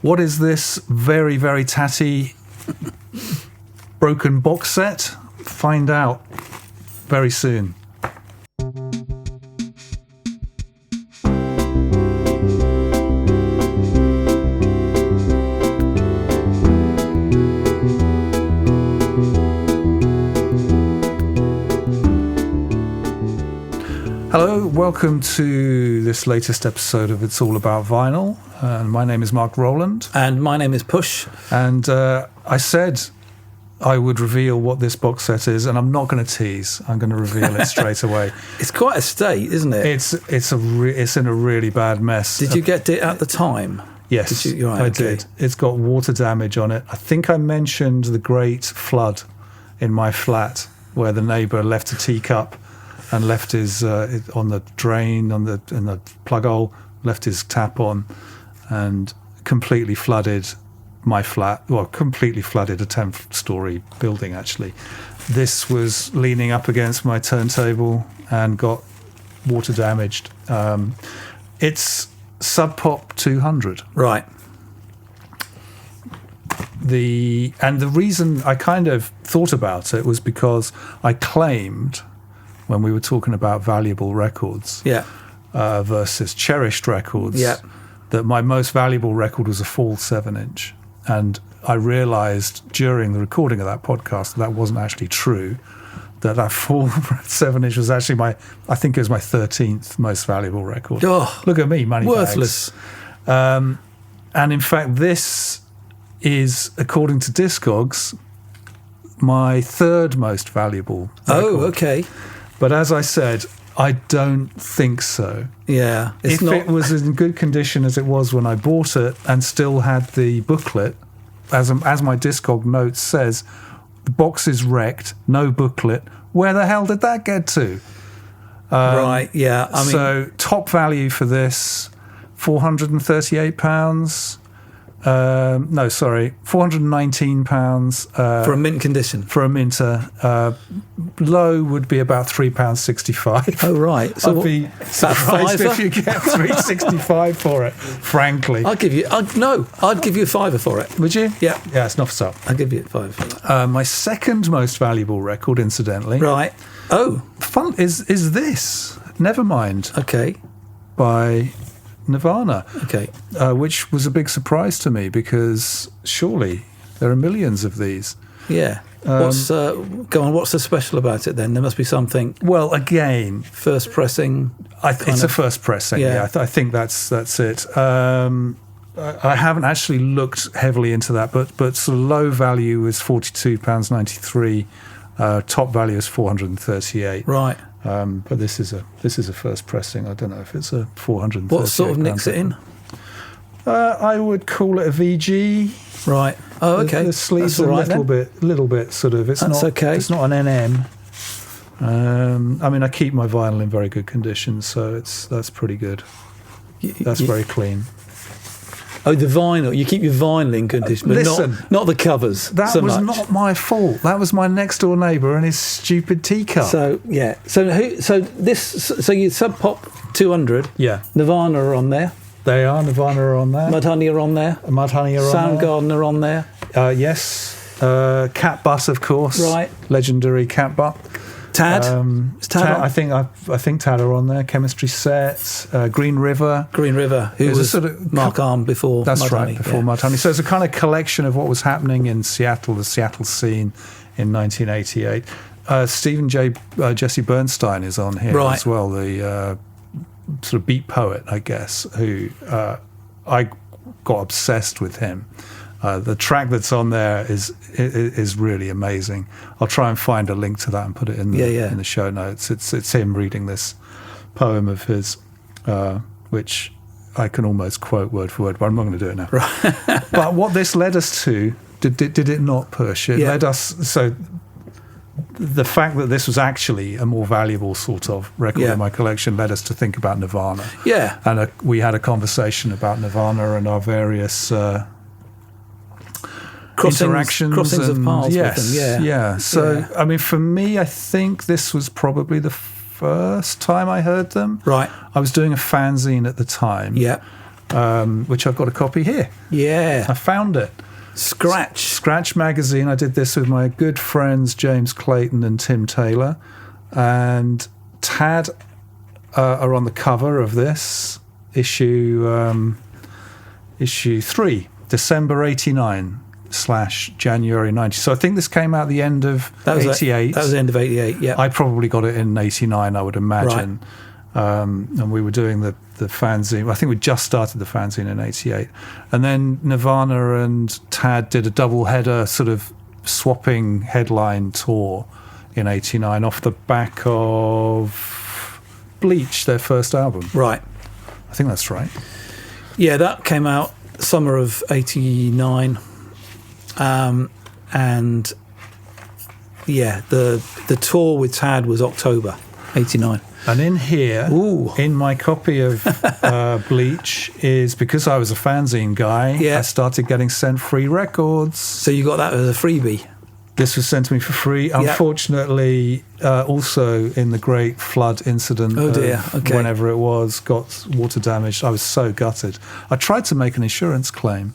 What is this very, very tatty broken box set? Find out very soon. Hello, welcome to this latest episode of It's All About Vinyl. My name is Mark Roland. And my name is Push. And I said I would reveal what this box set is, and I'm not going to tease. I'm going to reveal it straight away. It's quite a state, isn't it? It's in a really bad mess. Did you get it at the time? Yes, Right, I okay. did. It's got water damage on it. I think I mentioned the great flood in my flat where the neighbour left a teacup and left his on the drain in the plug hole, left his tap on, and completely flooded my flat. Well, completely flooded a 10-story building. Actually, this was leaning up against my turntable and got water damaged. It's SubPop 200. Right. The reason I kind of thought about it was because I claimed, when we were talking about valuable records versus cherished records, that my most valuable record was a Fall 7-inch. And I realised during the recording of that podcast that wasn't actually true, that Fall 7-inch was actually I think it was my 13th most valuable record. Oh, look at me, money worthless. bags. And in fact, this is, according to Discogs, my third most valuable record. Oh, okay. But as I said, I don't think so. Yeah. If it was in good condition as it was when I bought it and still had the booklet, as my Discog note says, the box is wrecked, no booklet. Where the hell did that get to? Right, yeah. I mean, so top value for this, £438. £419 for a mint condition. For a minter. Low would be about £3.65. Oh, right. So I'd be surprised if you get £3.65 for it, frankly. I'd give you a fiver for it. Would you? Yeah. Yeah, it's not for sale. I'd give you a fiver for that. My second most valuable record, incidentally. Right. Oh. Fun is this. Nevermind. Okay. By Nirvana. Okay. Which was a big surprise to me because surely there are millions of these. Yeah. Go on, what's so special about it then? There must be something. Well, again, first pressing. It's a first pressing. Yeah, I think that's it. I haven't actually looked heavily into that, but sort of low value is £42.93. Top value is £438. Right. But this is a first pressing. I don't know if it's a £438. What sort of nicks it in? I would call it a VG. Right. Oh, okay. The sleeves are a little bit sort of. It's not okay. It's not an NM. I mean, I keep my vinyl in very good condition, so that's pretty good. That's very clean. Oh, the vinyl. You keep your vinyl in condition, but not the covers. That was not my fault. That was my next door neighbour and his stupid teacup. So yeah. So you SubPop 200. Yeah. Nirvana are on there. They are. Nirvana are on there. Mudhoney are on there. Mudhoney are on there. Soundgarden are on there. Yes. Cat Butt, of course. Right. Legendary Cat Butt. Tad. Is Tad on? I think Tad are on there. Chemistry Set. Green River. Who was sort of Mark Arm before. That's Mudhoney, right. Before Mudhoney. So it's a kind of collection of what was happening in Seattle, the Seattle scene in 1988. Jesse Bernstein is on here as well. The sort of beat poet, I guess, who I got obsessed with him. The track that's on there is really amazing. I'll try and find a link to that and put it in the show notes. It's him reading this poem of his, which I can almost quote word for word, but I'm not going to do it now. Right. But what this led us to, did it not push? It led us, so the fact that this was actually a more valuable sort of record in my collection led us to think about Nirvana. Yeah. And we had a conversation about Nirvana and our various crossings of paths with them. Yeah. So, I mean, for me, I think this was probably the first time I heard them. Right. I was doing a fanzine at the time. Yeah. which I've got a copy here. Yeah. I found it. Scratch magazine. I did this with my good friends James Clayton and Tim Taylor, and Tad are on the cover of this issue 3, December 89 / January 90. So I think this came out the end of 88. That was the end of 88, yeah. I probably got it in 89, I would imagine. Right. And we were doing the fanzine. I think we just started the fanzine in 88. And then Nirvana and Tad did a double-header sort of swapping headline tour in 89 off the back of Bleach, their first album. Right. I think that's right. Yeah, that came out summer of 89. And yeah, the tour with Tad was October 89. And in here, in my copy of Bleach, is because I was a fanzine guy, I started getting sent free records. So you got that as a freebie? This was sent to me for free. Unfortunately, also in the great flood incident, whenever it was, got water damaged. I was so gutted. I tried to make an insurance claim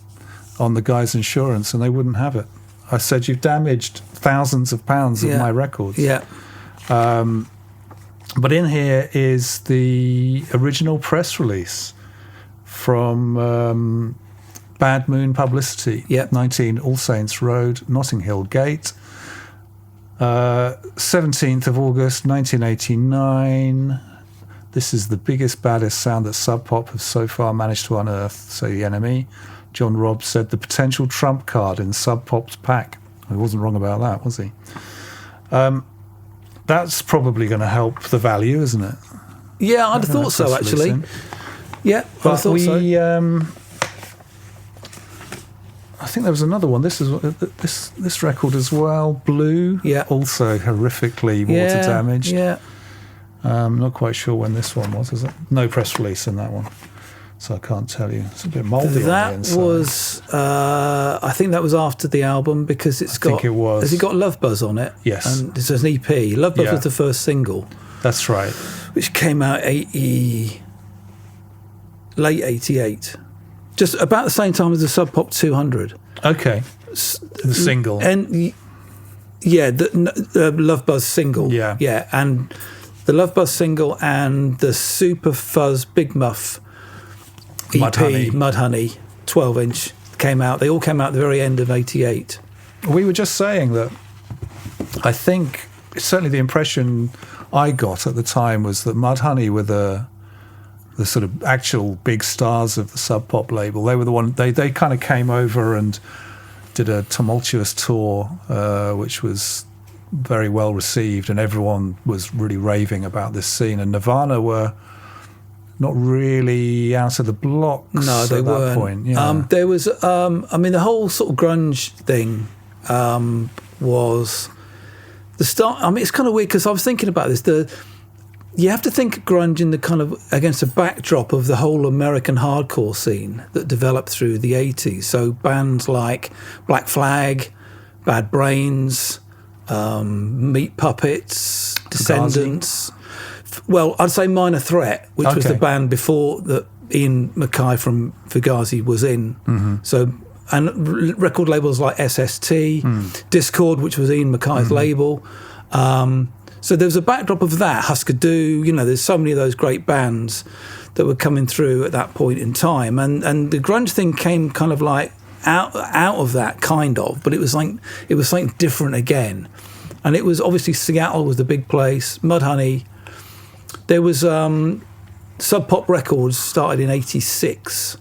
on the guy's insurance, and they wouldn't have it. I said, you've damaged thousands of pounds of my records. Yeah. But in here is the original press release from Bad Moon Publicity, 19 All Saints Road, Notting Hill Gate, 17th of August 1989. This is the biggest, baddest sound that SubPop have so far managed to unearth, say the enemy. John Robb said the potential trump card in SubPop's pack. He wasn't wrong about that, was he? That's probably going to help the value, isn't it? Yeah, I'd have thought so, actually. Yeah, but I thought so. I think there was another one. This is this record as well. Blue, also horrifically water damaged. Yeah. I'm not quite sure when this one was. Is it? No press release in that one, so I can't tell you. It's a bit mouldy. That was, I think that was after the album because I think it was. Has it got Love Buzz on it? Yes. And it's an EP. Love Buzz was the first single. That's right. Which came out late 88. Just about the same time as the SubPop 200. Okay. The single. And the Love Buzz single. Yeah. Yeah. And the Love Buzz single and the Super Fuzz Big Muff EP, Mudhoney, 12-inch, came out. They all came out at the very end of 88. We were just saying that I think certainly the impression I got at the time was that Mudhoney were the sort of actual big stars of the Sub Pop label. They were the one. They kind of came over and did a tumultuous tour, which was very well received, and everyone was really raving about this scene. And Nirvana were not really out of the blocks. No, they weren't. That point. Yeah. There was, the whole sort of grunge thing was the start. I mean, it's kind of weird because I was thinking about this. You have to think of grunge in the kind of against a backdrop of the whole American hardcore scene that developed through the 80s. So bands like Black Flag, Bad Brains, Meat Puppets, Descendants. Well, I'd say Minor Threat, which was the band before that Ian MacKaye from Fugazi was in. Mm-hmm. So, and record labels like SST, Discord, which was Ian MacKaye's label. So there was a backdrop of that, Husker Du, there's so many of those great bands that were coming through at that point in time. And the grunge thing came kind of like out of that, kind of, but it was something different again. And it was obviously Seattle was the big place, Mudhoney. There was Sub Pop Records started in 86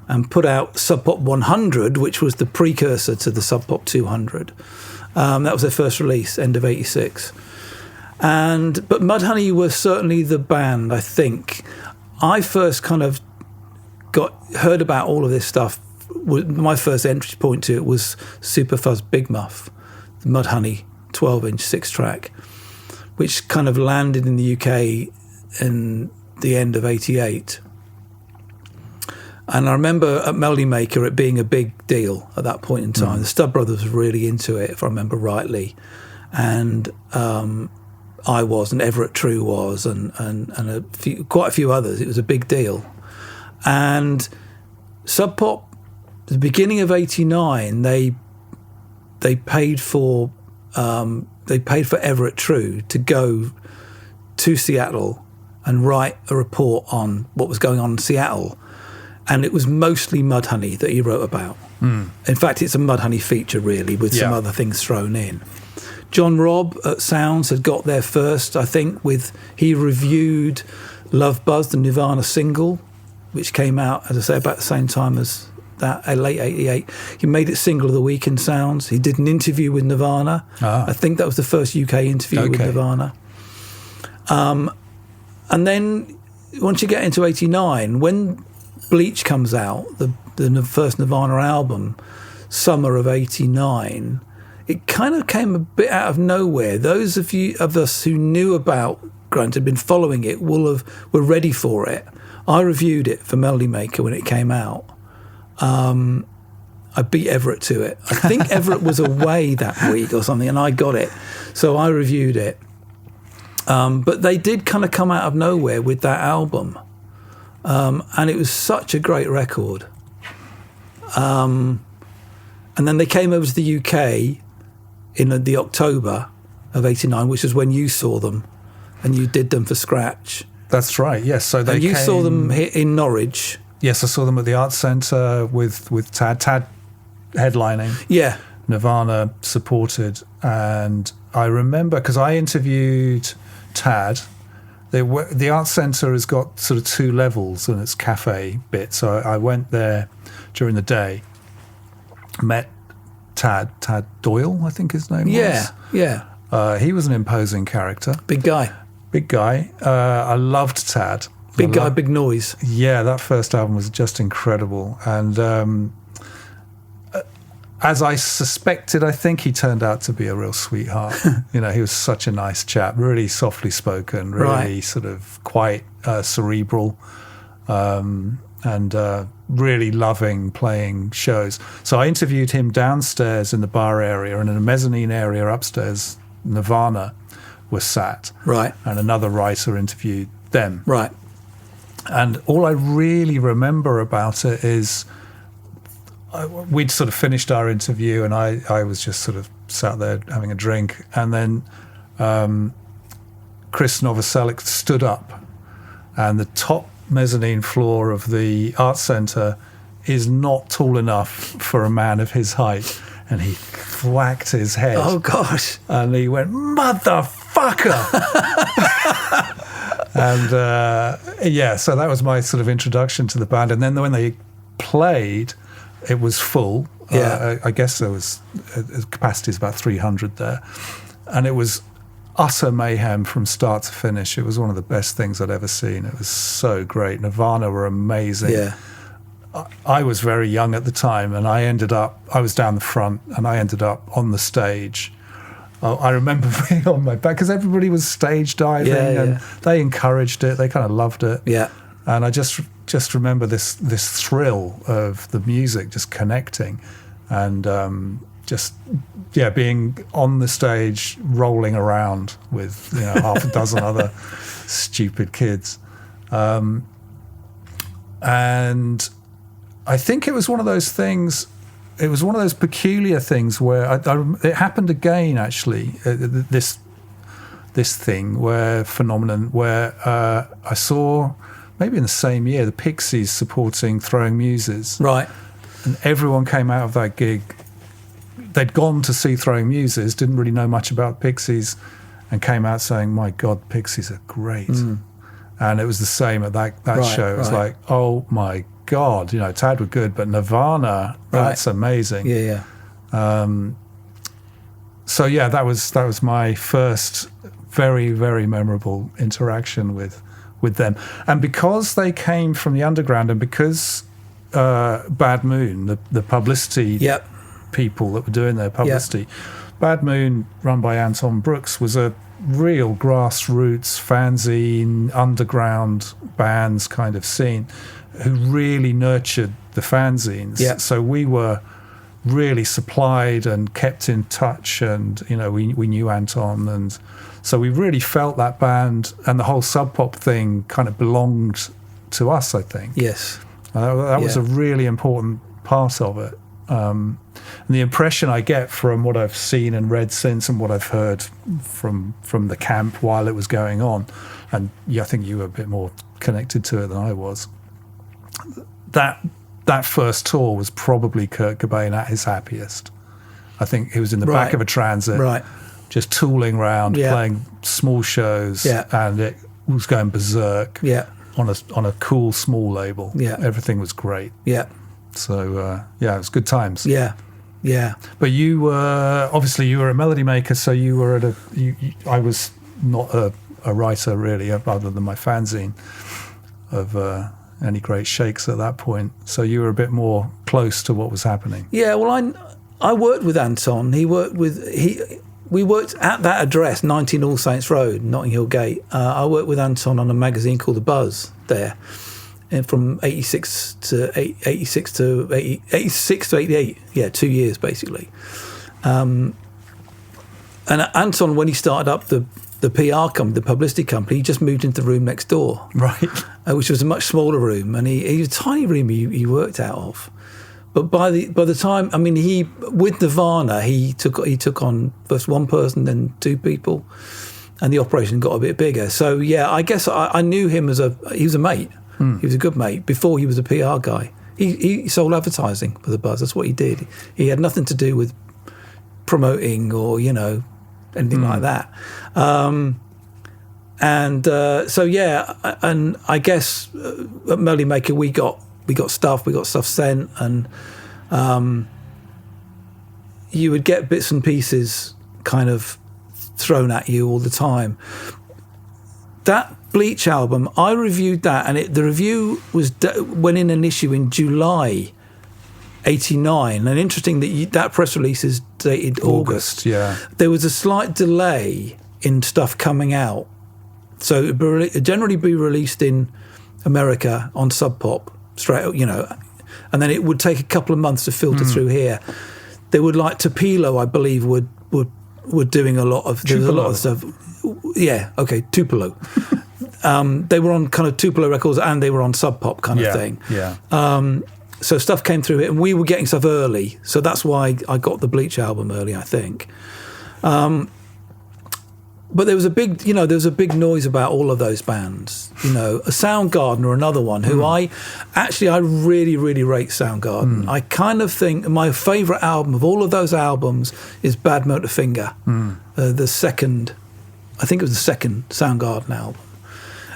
and put out Sub Pop 100, which was the precursor to the Sub Pop 200. That was their first release, end of 86. But Mudhoney was certainly the band, I think. I first kind of heard about all of this stuff. My first entry point to it was Super Fuzz Big Muff, the Mudhoney 12-inch 6-track, which kind of landed in the UK in the end of 88. And I remember at Melody Maker it being a big deal at that point in time. The Stubb Brothers were really into it, if I remember rightly. And I was, and Everett True was, and quite a few others. It was a big deal. And Sub Pop, the beginning of '89, they paid for Everett True to go to Seattle and write a report on what was going on in Seattle. And it was mostly Mudhoney that he wrote about. In fact, it's a Mudhoney feature, really, with some other things thrown in. John Robb at Sounds had got there first, I think, he reviewed Love Buzz, the Nirvana single, which came out, as I say, about the same time as that, late '88. He made it single of the week in Sounds. He did an interview with Nirvana. I think that was the first UK interview with Nirvana. And then once you get into '89, when Bleach comes out, the first Nirvana album, summer of '89, it kind of came a bit out of nowhere. Those of us who knew about grunge, had been following it, were ready for it. I reviewed it for Melody Maker when it came out. I beat Everett to it. I think Everett was away that week or something, and I got it. So I reviewed it. But they did kind of come out of nowhere with that album. And it was such a great record. And then they came over to the UK in the October of '89, which is when you saw them, and you did them for Scratch. That's right, yes. So you saw them here in Norwich. Yes, I saw them at the Arts Centre with Tad headlining. Yeah. Nirvana supported. And I remember, because I interviewed Tad, the Arts Centre has got sort of two levels and it's cafe bit. So I went there during the day, met Tad Doyle, I think his name was. Yeah. He was an imposing character. Big guy. I loved Tad. Big guy, big noise. Yeah, that first album was just incredible. And as I suspected, I think he turned out to be a real sweetheart. He was such a nice chap, really softly spoken, really sort of quite cerebral, and really loving playing shows. So I interviewed him downstairs in the bar area, and in a mezzanine area upstairs, Nirvana was sat. Right. And another writer interviewed them. Right. And all I really remember about it is we'd sort of finished our interview, and I was just sort of sat there having a drink, and then Chris Novoselic stood up, and the top mezzanine floor of the Arts Centre is not tall enough for a man of his height, and he whacked his head. Oh, gosh. And he went, "Motherfucker!" And so that was my sort of introduction to the band. And then when they played, it was full. I guess there was capacity is about 300 there, and it was utter mayhem from start to finish. It was one of the best things I'd ever seen. It was so great. Nirvana were amazing. Yeah. I was very young at the time, and I was down the front, and I ended up on the stage. I remember being on my back because everybody was stage diving, and they encouraged it. They kind of loved it. Yeah. And I just remember this thrill of the music just connecting, and being on the stage rolling around with half a dozen other stupid kids, and I think it was one of those things. It was one of those peculiar things where it happened again, actually. This phenomenon where I saw, maybe in the same year, the Pixies supporting Throwing Muses. Right. And everyone came out of that gig. They'd gone to see Throwing Muses, didn't really know much about Pixies, and came out saying, "My God, Pixies are great." And it was the same at that show. It was like, "Oh my God, Tad were good, but Nirvana, that's amazing." Yeah. That was my first very, very memorable interaction with them. And because they came from the underground, and because Bad Moon, the publicity people that were doing their publicity, Bad Moon, run by Anton Brooks, was a real grassroots fanzine, underground bands kind of scene, who really nurtured the fanzines. Yeah. So we were really supplied and kept in touch, and we knew Anton, and so we really felt that band and the whole SubPop thing kind of belonged to us, I think. Yes. That was a really important part of it. And the impression I get from what I've seen and read since, and what I've heard from the camp while it was going on, and I think you were a bit more connected to it than I was, that first tour was probably Kurt Cobain at his happiest. I think he was in the back of a Transit, just tooling around, playing small shows, and it was going berserk on a cool small label. Everything was great. So it was good times. But you were obviously a melody maker, so you were at I was not a writer really, other than my fanzine of any great shakes at that point. So you were a bit more close to what was happening. Yeah, well, I worked with Anton. We worked at that address, 19 All Saints Road, Notting Hill Gate. I worked with Anton on a magazine called The Buzz there, and from 86 to 88. Yeah, 2 years basically. And Anton, when he started up the PR company, the publicity company, he just moved into the room next door, which was a much smaller room, and he was a tiny room he worked out of. But by the time, I mean, with Nirvana, he took on first one person, then two people, and the operation got a bit bigger. So yeah, I guess I knew him he was a mate. He was a good mate before he was a PR guy. He sold advertising for The Buzz. That's what he did. He had nothing to do with promoting or anything like that. And I guess at Melody Maker we got stuff sent, and you would get bits and pieces kind of thrown at you all the time. That Bleach album, I reviewed that, and the review went in an issue in July 89, and interesting that press release is dated August. There was a slight delay in stuff coming out, so it would generally be released in America on SubPop straight, and then it would take a couple of months to filter through here. They would Tupelo, I believe, were doing a lot of. There was a lot of stuff. Yeah, okay, Tupelo. They were on kind of Tupelo records, and they were on SubPop kind of thing. So stuff came through it, and we were getting stuff early. So that's why I got the Bleach album early, I think. But there was a big noise about all of those bands. Soundgarden or another one who I really, really rate Soundgarden. I kind of think my favourite album of all of those albums is Bad Motorfinger, the second. I think it was the second Soundgarden album.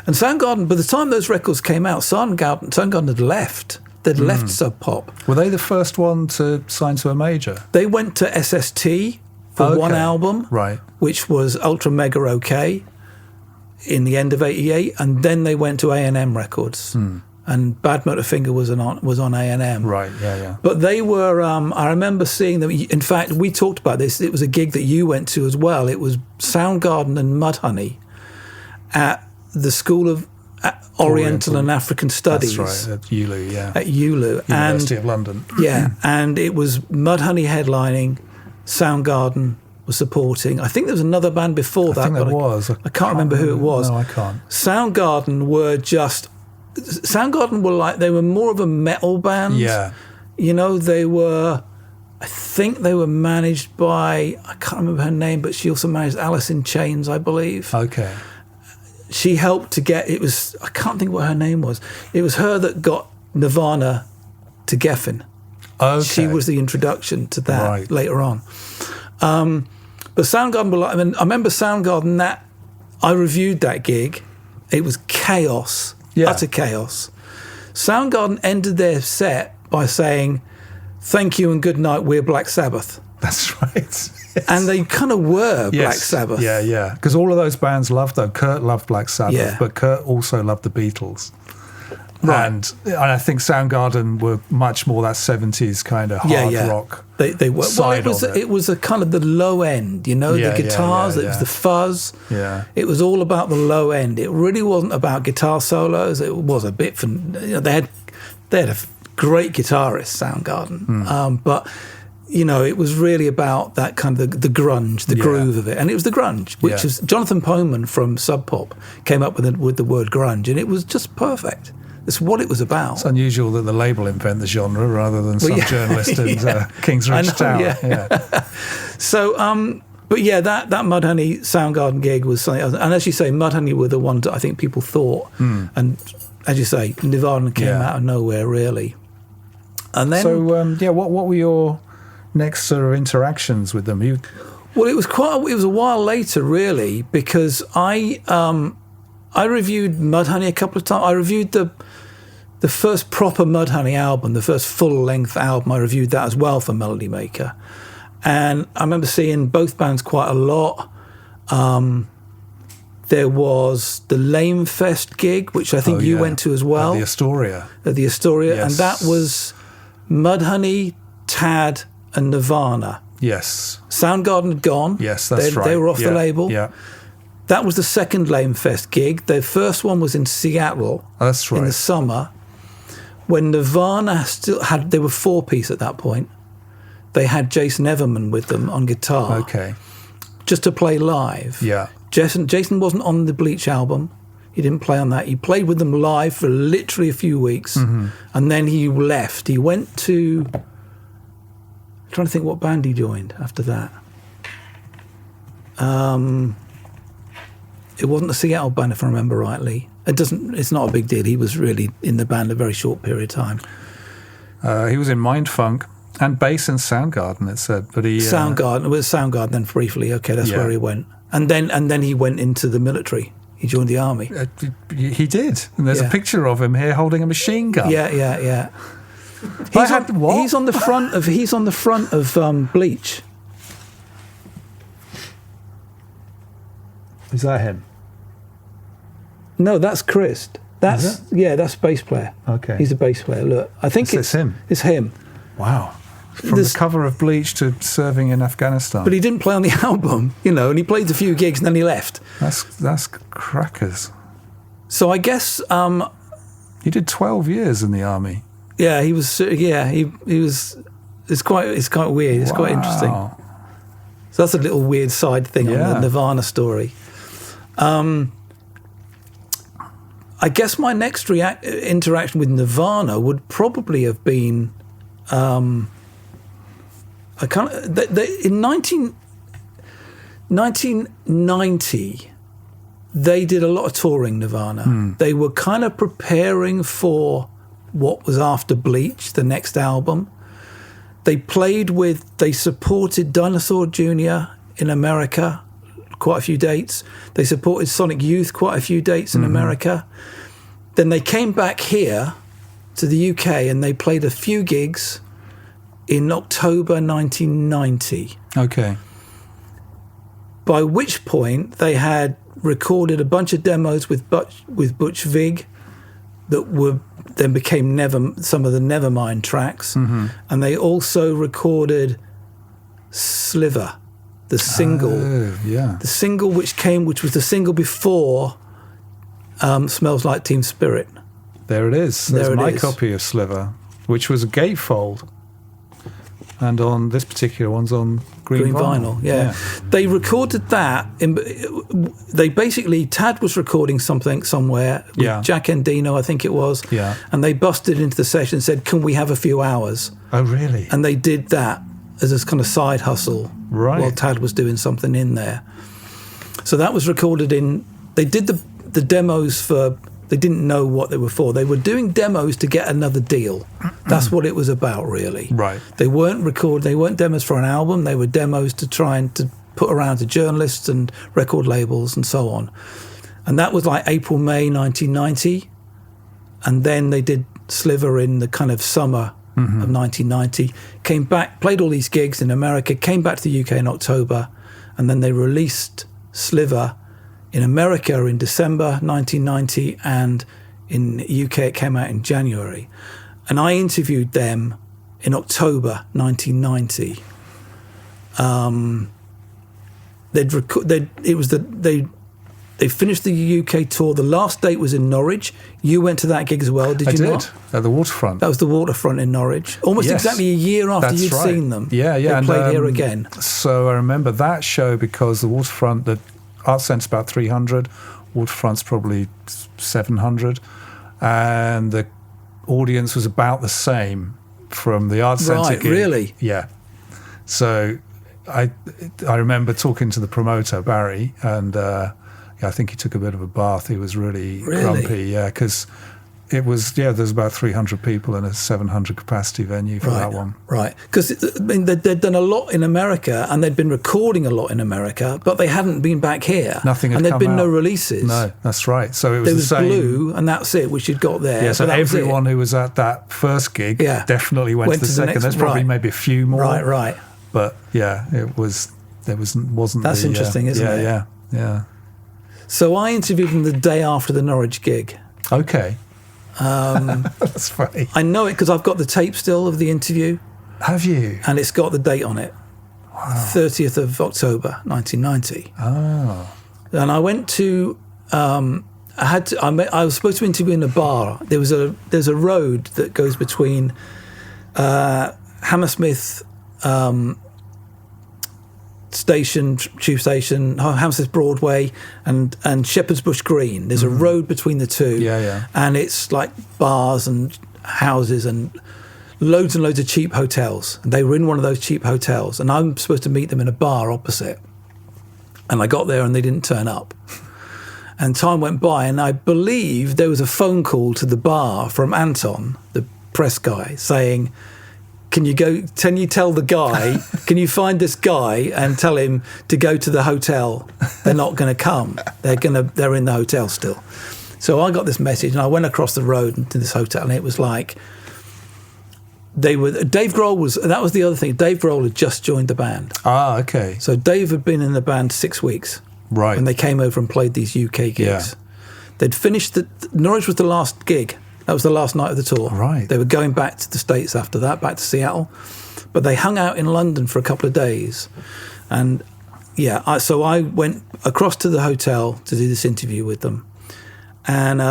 And Soundgarden, by the time those records came out, Soundgarden had left. They'd left Sub Pop. Were they the first one to sign to a major? They went to SST for one album, which was Ultra Mega OK in the end of 88, and then they went to A&M Records. And Bad Motorfinger was on A&M. Right, yeah. But they were, I remember seeing them. In fact, we talked about this. It was a gig that you went to as well. It was Soundgarden and Mudhoney at the School of Oriental and African Studies. That's right, at ULU, yeah. At ULU. University of London. Yeah, and it was Mudhoney headlining, Soundgarden was supporting. I think there was another band before that. I think there was. I can't remember who it was. No, I can't. Soundgarden were they were more of a metal band. Yeah. They were, I think they were managed by, I can't remember her name, but she also managed Alice in Chains, I believe. Okay. She helped to get, I can't think what her name was. It was her that got Nirvana to Geffen. Okay. She was the introduction to that later on. But Soundgarden were I remember Soundgarden, I reviewed that gig. It was chaos. Utter chaos. Soundgarden ended their set by saying, "Thank you and good night, we're Black Sabbath." That's right. Yes. And they kind of were Black Sabbath. Yeah. Because all of those bands loved them. Kurt loved Black Sabbath, but Kurt also loved the Beatles. Right. And I think Soundgarden were much more that 70s kind of hard rock. They were. Well, it was a kind of the low end, the guitars, it was the fuzz. Yeah. It was all about the low end. It really wasn't about guitar solos. It was a bit they had a great guitarist, Soundgarden. But it was really about that kind of the grunge, the groove of it. And it was the grunge, which is Jonathan Poman from Sub Pop came up with the word grunge, and it was just perfect. It's what it was about. It's unusual that the label invent the genre rather than some journalist in Kingsbridge Tower. Yeah. So, but yeah, that Mudhoney Soundgarden gig was something. And as you say, Mudhoney were the ones that I think people thought. And as you say, Nirvana came out of nowhere, really. And then, so what were your next sort of interactions with them? Well, it was a while later, really, because I reviewed Mudhoney a couple of times. I reviewed the first proper Mudhoney album, the first full-length album. I reviewed that as well for Melody Maker. And I remember seeing both bands quite a lot. There was the Lame Fest gig, which I think you went to as well. At the Astoria. Yes. And that was Mudhoney, Tad, and Nirvana. Yes. Soundgarden had gone. Yes, that's right. They were off the label. Yeah. That was the second Lame Fest gig. The first one was in Seattle. That's right. In the summer, when Nirvana they were 4-piece at that point. They had Jason Everman with them on guitar. Okay. Just to play live. Yeah. Jason wasn't on the Bleach album. He didn't play on that. He played with them live for literally a few weeks. And then he left. He went to... I'm trying to think what band he joined after that. It wasn't the Seattle band, if I remember rightly. It's not a big deal. He was really in the band a very short period of time. He was in Mindfunk and bass in Soundgarden, it said. But Soundgarden. It was Soundgarden then briefly. Okay, that's where he went. And then he went into the military. He joined the army. He did. And there's a picture of him here holding a machine gun. Yeah. He's on the front of Bleach. Is that him? No, that's Chris. That's bass player. Okay. He's a bass player. Look, I think it's him. It's him. Wow. From the cover of Bleach to serving in Afghanistan. But he didn't play on the album, and he played a few gigs and then he left. That's crackers. So I guess he did 12 years in the army. Yeah, he was. Yeah, he was. It's quite weird. It's quite interesting. So that's a little weird side thing on the Nirvana story. I guess my next interaction with Nirvana would probably have been in 1990 they did a lot of touring, Nirvana. They were kind of preparing for what was after Bleach, the next album. They supported Dinosaur Jr. in America, quite a few dates. They supported Sonic Youth, quite a few dates in America. Then they came back here to the UK and they played a few gigs in October 1990. Okay. By which point they had recorded a bunch of demos with Butch Vig that became some of the Nevermind tracks. And they also recorded Sliver, the single. The single which was the single before Smells Like Teen Spirit. There it is. There's my copy of Sliver, which was a gatefold. And on this particular one's on green vinyl. Yeah. They recorded that. They basically, Tad was recording something somewhere with Jack Endino, I think it was. Yeah. And they busted into the session and said, "Can we have a few hours?" Oh, really? And they did that as a kind of side hustle while Tad was doing something in there. So that was recorded they did the demos for, they didn't know what they were for. They were doing demos to get another deal. That's what it was about, really. Right. They weren't demos for an album. They were demos to try and to put around to journalists and record labels and so on. And that was like April, May 1990. And then they did Sliver in the kind of summer of 1990. Came back, played all these gigs in America, came back to the UK in October, and then they released Sliver in America in December 1990, and in the UK it came out in January. And I interviewed them in October 1990. They finished the UK tour. The last date was in Norwich. You went to that gig as well, did you not? At the Waterfront. That was the Waterfront in Norwich. Almost exactly a year after you'd seen them. Yeah. They played here again. So I remember that show because the Waterfront, the Art Centre's about 300, Waterfront's probably 700. and the audience was about the same from the Arts Centre gig. Really? Yeah. So I remember talking to the promoter, Barry, and I think he took a bit of a bath. He was really grumpy, because it was, there's about 300 people in a 700 capacity venue for that one. Right. Because they'd done a lot in America, and they'd been recording a lot in America, but they hadn't been back here. Nothing had and there'd come been out. no releases. No, that's right. So it was there the was same. Blue, and that's it, which you'd got there. Yeah, so everyone who was at that first gig definitely went to the second. Next, There's probably maybe a few more. Right. But it wasn't. That's interesting, isn't it? Yeah. So I interviewed him the day after the Norwich gig. Okay. That's funny. I know it because I've got the tape still of the interview. Have you? And it's got the date on it. Wow. 30th of October, 1990. Oh. And I went to. I was supposed to interview in a bar. There's a road that goes between Hammersmith tube station, Hammersmith Broadway, and Shepherd's Bush Green. There's a road between the two. Yeah. And it's like bars and houses and loads of cheap hotels. And they were in one of those cheap hotels, and I'm supposed to meet them in a bar opposite. And I got there and they didn't turn up. And time went by, and I believe there was a phone call to the bar from Anton, the press guy, saying, can you tell the guy, can you find this guy and tell him to go to the hotel? They're not going to come. They're in the hotel still. So I got this message, and I went across the road to this hotel, and it was like, Dave Grohl that was the other thing. Dave Grohl had just joined the band. Ah, okay. So Dave had been in the band 6 weeks. Right. When they came over and played these UK gigs. Yeah. They'd finished Norwich was the last gig. That was the last night of the tour. Right. They were going back to the States after that, back to Seattle. But they hung out in London for a couple of days. And so I went across to the hotel to do this interview with them. And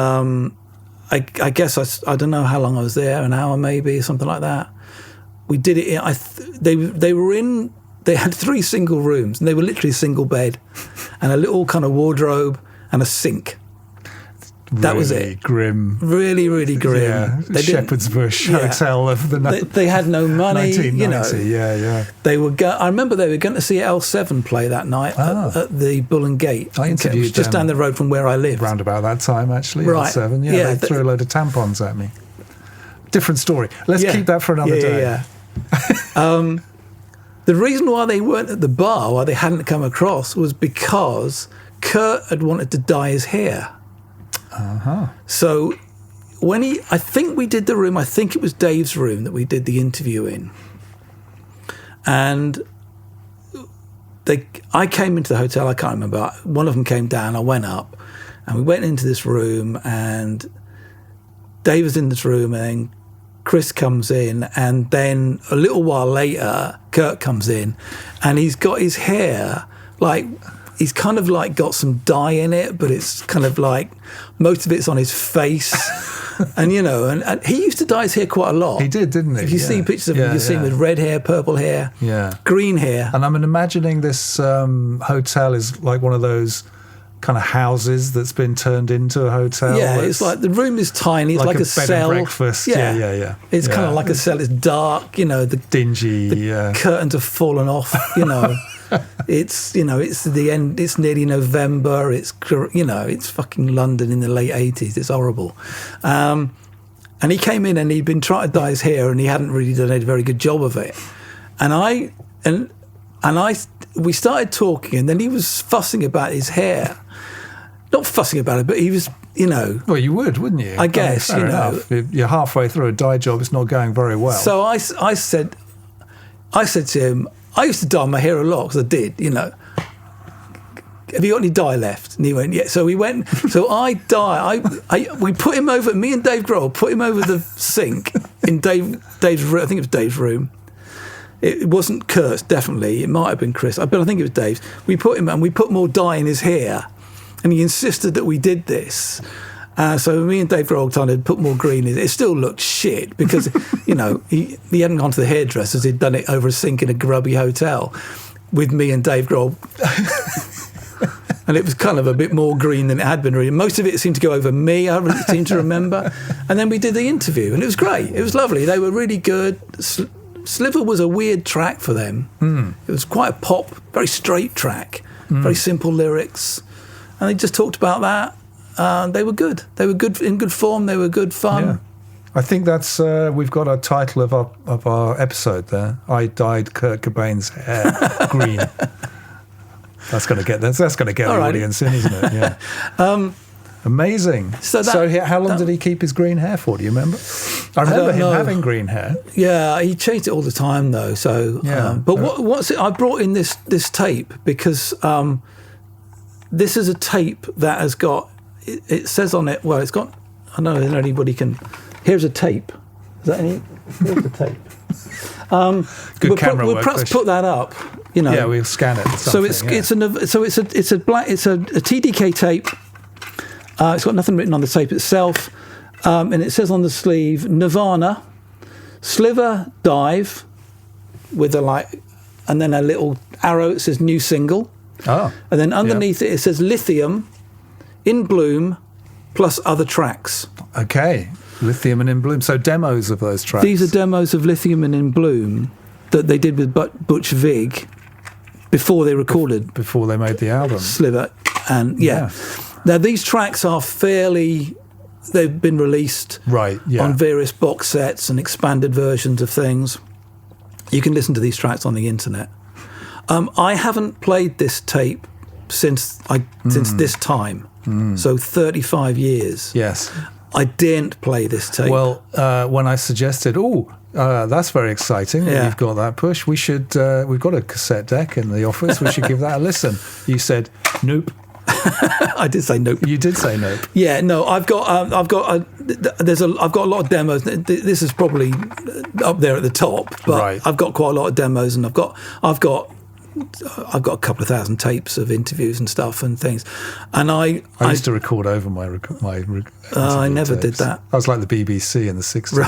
I guess I don't know how long I was there, an hour maybe, or something like that. We did it. They had 3 single rooms, and they were literally a single bed and a little kind of wardrobe and a sink. That was it. Grim. Really, really grim. Yeah, Shepherd's Bush Hotel of the they had no money. 1990, yeah. They were. I remember they were going to see L7 play that night at the Bull and Gate. I interviewed them just down the road from where I lived. Round about that time, actually. Right. L7. Yeah, they threw a load of tampons at me. Different story. Let's keep that for another day. Yeah. The reason why they weren't at the bar, why they hadn't come across, was because Kurt had wanted to dye his hair. Uh-huh. So I think we did the room, I think it was Dave's room that we did the interview in. And I came into the hotel, I can't remember. One of them came down, I went up, and we went into this room, and Dave was in this room, and then Chris comes in, and then a little while later, Kurt comes in, and he's got his hair like, he's kind of like got some dye in it, but it's kind of like most of it's on his face. And, and he used to dye his hair quite a lot. He did, didn't he? If you see pictures of him, you see him with red hair, purple hair, green hair. And I'm imagining this hotel is like one of those kind of houses that's been turned into a hotel. Yeah, it's like the room is tiny. It's like a bed cell. And breakfast. Yeah. It's kind of like a cell. It's dark. The dingy. The curtains have fallen off. It's it's the end. It's nearly November. It's it's fucking London in the late 80s. It's horrible. And he came in and he'd been trying to dye his hair and he hadn't really done a very good job of it. And we started talking, and then he was fussing about his hair. Not fussing about it, but he was, Well, you would, wouldn't you? I guess, fair enough. You're halfway through a dye job, it's not going very well. So I said to him, I used to dye my hair a lot, because I did, Have you got any dye left? And he went, yeah. So we went, so we put him over, me and Dave Grohl put him over the sink in Dave's room, I think it was Dave's room. It wasn't Kurt's, definitely. It might have been Chris, but I think it was Dave's. We put him, and we put more dye in his hair, and he insisted that we did this. So me and Dave Grohl tried to put more green in it. It still looked shit because, he hadn't gone to the hairdressers. He'd done it over a sink in a grubby hotel with me and Dave Grohl. and it was kind of a bit more green than it had been. Really, most of it seemed to go over me. I really seem to remember. And then we did the interview, and it was great. It was lovely. They were really good. Sliver was a weird track for them. It was quite a pop, very straight track, very simple lyrics, and they just talked about that. They were good. They were good in good form. They were good fun. Yeah. I think that's we've got a title of our episode there. I dyed Kurt Cobain's hair green. That's going to get the audience in, isn't it? Yeah. Amazing. So how long did he keep his green hair for? Do you remember? I remember him having green hair. Yeah, he changed it all the time though. So, but what's it? I brought in this tape because this is a tape that has got. It says on it. Well, it's got. I don't know if anybody can. Here's a tape. Is that any? Here's the tape. Good camera work. We'll perhaps put that up. You know. Yeah, we'll scan it. So it's a TDK tape. It's got nothing written on the tape itself, and it says on the sleeve Nirvana, Sliver Dive, with and then a little arrow. It says new single. Oh. And then underneath it says Lithium, In Bloom, plus other tracks. Okay, Lithium and In Bloom. So demos of those tracks. These are demos of Lithium and In Bloom that they did with Butch Vig before they recorded. Before they made the album. Sliver, and Now, these tracks are they've been released on various box sets and expanded versions of things. You can listen to these tracks on the internet. I haven't played this tape since this time, so 35 years. Yes. I didn't play this tape. Well, when I suggested, that's very exciting. Yeah. You've got that Push. We should. We've got a cassette deck in the office. We should give that a listen. You said, nope. I did say nope. You did say nope. Yeah, no. I've got a lot of demos. This is probably up there at the top, but I've got quite a lot of demos, and I've got a couple of thousand tapes of interviews and stuff and things. And I used to record over my I never tapes. did that. I was like the BBC in the 60s.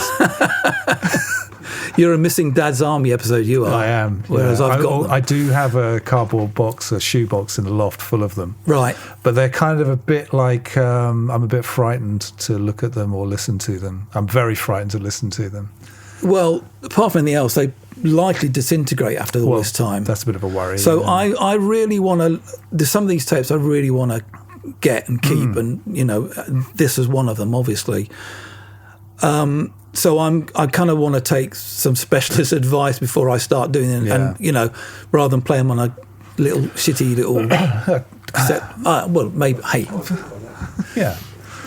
You're a Missing Dad's Army episode, you are. I am. Whereas I do have a cardboard box, a shoebox in the loft full of them. Right. But they're kind of a bit like, I'm a bit frightened to look at them or listen to them. I'm very frightened to listen to them. Well, apart from anything else, they likely disintegrate after all this time. That's a bit of a worry. So I really want to, there's some of these tapes I really want to get and keep, and, this is one of them, obviously. So I kind of want to take some specialist advice before I start doing it, and rather than play them on a little shitty little cassette. Well, maybe. Hey, yeah.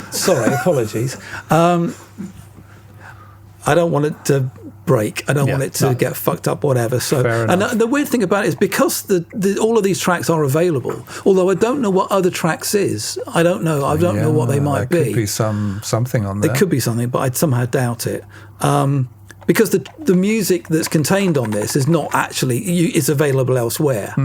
Sorry, apologies. I don't want it to break. I don't want it to get fucked up, whatever. So, and the weird thing about it is because all of these tracks are available. Although I don't know what other tracks is. I don't know. I don't know what they might be. There could be something on there. There could be something, but I'd somehow doubt it. Because the music that's contained on this is not actually is available elsewhere.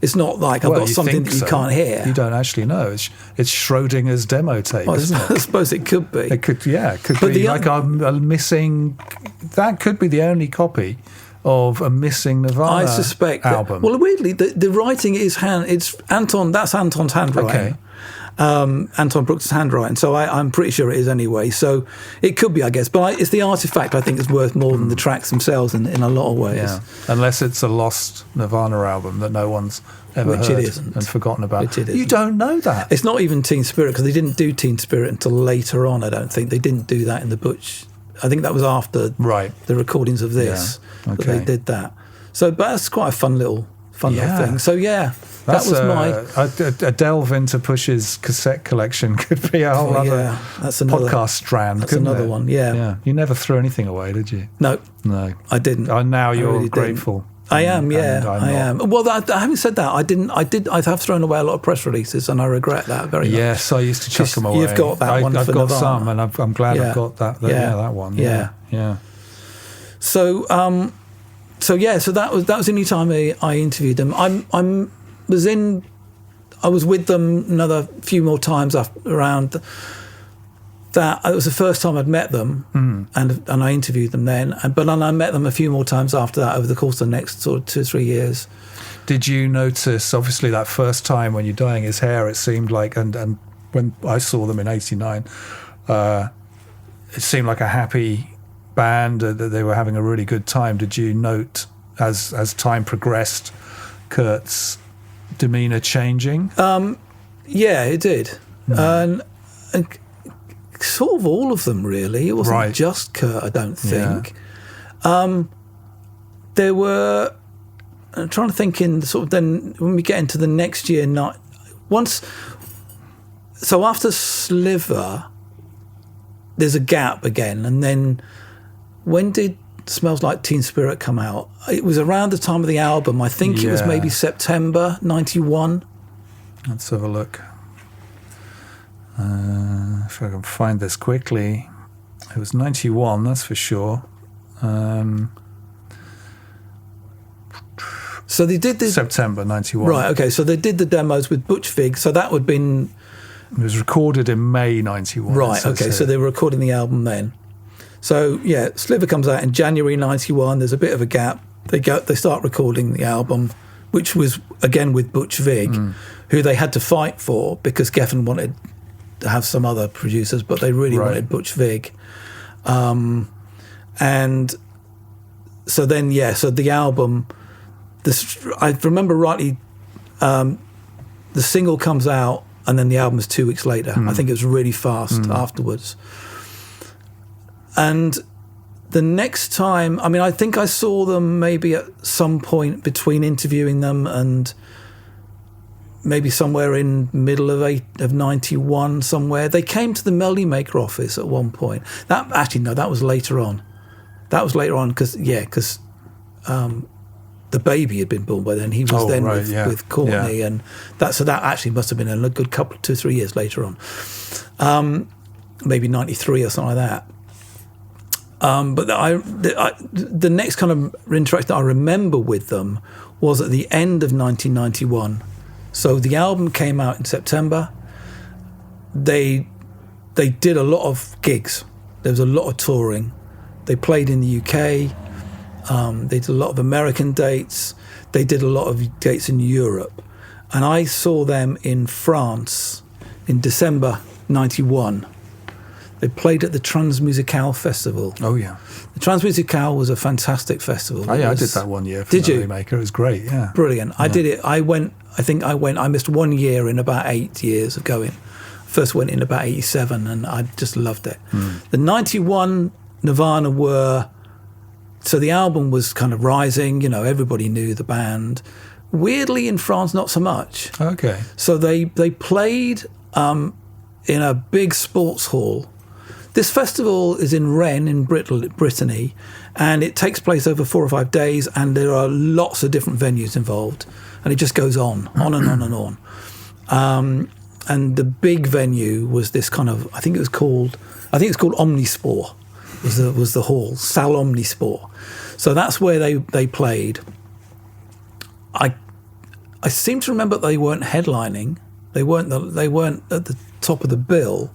It's not like I've got something that you can't hear. You don't actually know. It's Schrodinger's demo tape, isn't it? I suppose it could be. It could, it could be like a missing. That could be the only copy of a missing Nirvana. I suspect album. Well, weirdly, the writing is It's Anton. That's Anton's handwriting. Okay. Anton Brooks' handwriting, so I'm pretty sure it is anyway. So it could be, I guess, but it's the artifact I think is worth more than the tracks themselves in a lot of ways. Yeah. Unless it's a lost Nirvana album that no one's ever heard and forgotten about. Which it isn't. You don't know that. It's not even Teen Spirit, because they didn't do Teen Spirit until later on. I don't think they didn't do that in the Butch. I think that was after the recordings of this that they did that. So, but that's quite a fun little thing. So that was a delve into Push's cassette collection could be a whole other podcast strand. That's another one. Yeah. You never threw anything away, did you? No, I didn't. And now you're really grateful. I am. I am. Well, having said that, I have thrown away a lot of press releases, and I regret that very much. Yes, I used to chuck them away. You've got that one. I've for got Nirvana. some, and I'm glad I've got that. That one. Yeah. So that was the only time I interviewed them. I was with them another few more times around that. It was the first time I'd met them, and I interviewed them then. But I met them a few more times after that over the course of the next sort of 2 or 3 years. Did you notice, obviously, that first time when you're dyeing his hair, it seemed like, and when I saw them in '89, it seemed like a happy band, that they were having a really good time. Did you note, as time progressed, Kurt's demeanour changing? Yeah, it did. And sort of all of them, really. It wasn't just Kurt, I don't think. Yeah. There were... I'm trying to think in sort of then when we get into the next year, so after Sliver, there's a gap again, and then when did Smells Like Teen Spirit come out? It was around the time of the album. I think it was maybe September '91. Let's have a look. If I can find this quickly. It was '91, that's for sure. So they did this... September 91. Right, okay, so they did the demos with Butch Vig, so that would have been... It was recorded in May 91. Right, okay, so they were recording the album then. So, yeah, Sliver comes out in January 91, there's a bit of a gap. They start recording the album, which was, again, with Butch Vig, who they had to fight for because Geffen wanted to have some other producers, but they really wanted Butch Vig. And so then, so the album... I remember rightly, the single comes out and then the album's 2 weeks later. I think it was really fast afterwards. And the next time, I mean, I think I saw them maybe at some point between interviewing them and maybe somewhere in middle of 91 somewhere. They came to the Melody Maker office at one point. That was later on. That was later on because the baby had been born by then. He was with Courtney, and that actually must have been a good couple, 2-3 years later on, maybe 93 or something like that. But the next kind of interaction that I remember with them was at the end of 1991. So the album came out in September. They did a lot of gigs. There was a lot of touring. They played in the UK. They did a lot of American dates. They did a lot of dates in Europe. And I saw them in France in December 91. They played at the Transmusicale Festival. Oh, yeah. The Transmusicale was a fantastic festival. Oh, yeah, I did that one year for Melody Maker. It was great, yeah. Brilliant. I did it. I missed 1 year in about 8 years of going. First went in about 87, and I just loved it. The 91 Nirvana were... So the album was kind of rising, everybody knew the band. Weirdly, in France, not so much. Okay. So they played in a big sports hall. This festival is in Rennes in Brittany, and it takes place over 4 or 5 days, and there are lots of different venues involved, and it just goes on and on and on. And the big venue was this kind of, I think it's called Omnisport. Was the hall, Salle Omnisport. So that's where they played. I seem to remember they weren't headlining. They weren't at the top of the bill.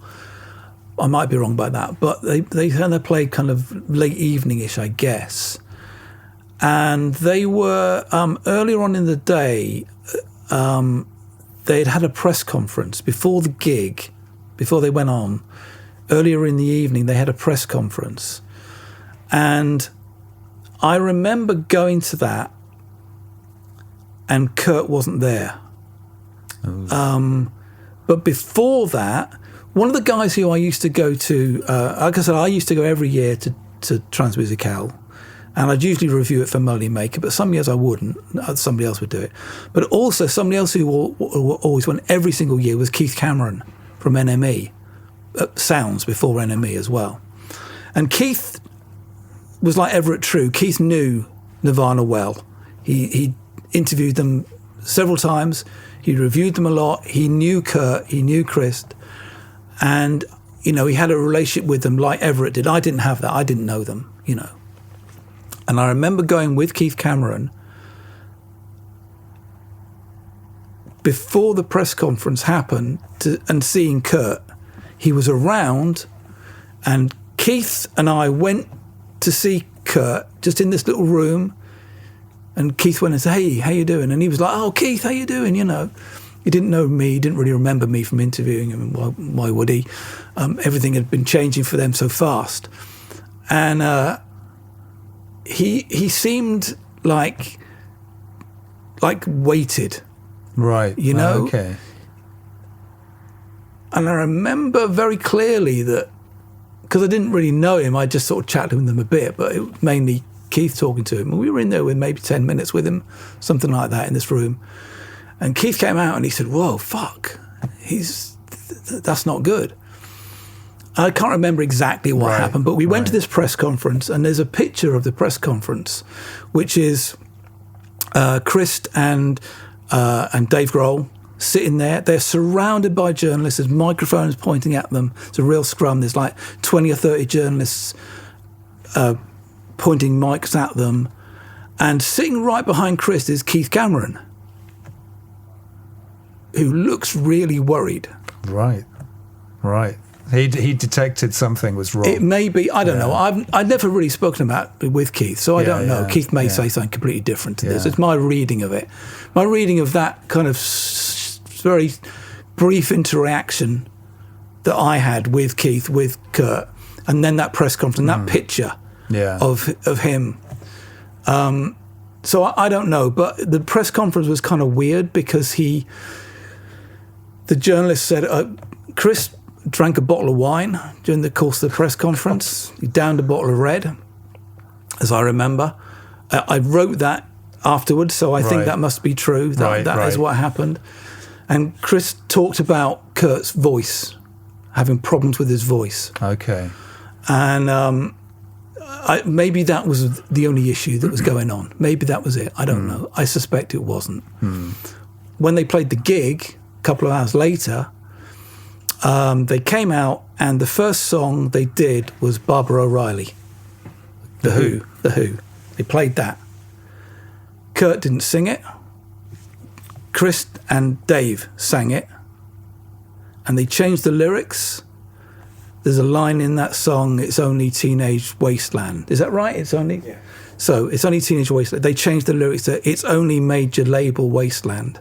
I might be wrong about that, but they kind of played kind of late evening-ish, I guess. And they were earlier on in the day. They had a press conference before the gig, before they went on. Earlier in the evening, they had a press conference. And I remember going to that, and Kurt wasn't there. But before that, one of the guys who I used to go to, like I said, I used to go every year to Transmusicale, and I'd usually review it for Melody Maker, but some years I wouldn't. Somebody else would do it. But also somebody else who always went every single year was Keith Cameron from NME. Sounds before NME as well. And Keith was like Everett True. Keith knew Nirvana well. He interviewed them several times. He reviewed them a lot. He knew Kurt. He knew Chris. And, he had a relationship with them like Everett did. I didn't have that. I didn't know them, And I remember going with Keith Cameron before the press conference happened and seeing Kurt. He was around, and Keith and I went to see Kurt just in this little room, And Keith went and said, "Hey, how you doing?" And he was like, "Oh, Keith, how you doing?" You know, he didn't know me. He didn't really remember me from interviewing him. Why would he? Everything had been changing for them so fast. And he seemed like weighted. Right. You know? Okay. And I remember very clearly that, because I didn't really know him, I just sort of chatted with him a bit, but it was mainly Keith talking to him. And we were in there with maybe 10 minutes with him, something like that, in this room. And Keith came out and he said, "Whoa, fuck, that's not good." I can't remember exactly what happened, but we went to this press conference, and there's a picture of the press conference, which is Chris and Dave Grohl sitting there. They're surrounded by journalists. There's microphones pointing at them. It's a real scrum. There's like 20 or 30 journalists pointing mics at them. And sitting right behind Chris is Keith Cameron, who looks really worried. Right. He detected something was wrong. It may be, I don't know. I've never really spoken about it with Keith, so I don't know. Keith may say something completely different to this. It's my reading of it. My reading of that kind of very brief interaction that I had with Keith, with Kurt, and then that press conference, and that picture of him. So I don't know, but the press conference was kind of weird because the journalist said, Chris drank a bottle of wine during the course of the press conference. He downed a bottle of red, as I remember. I wrote that afterwards, so I think that must be true. That is what happened. And Chris talked about Kurt's voice, having problems with his voice. Okay. And maybe that was the only issue that was going on. Maybe that was it. I don't know. I suspect it wasn't. When they played the gig, a couple of hours later, they came out, and the first song they did was Barbara O'Reilly. The Who. They played that. Kurt didn't sing it. Chris and Dave sang it. And they changed the lyrics. There's a line in that song, "It's only teenage wasteland." Is that right? It's only... Yeah. So, "It's only teenage wasteland." They changed the lyrics to "It's only major label wasteland."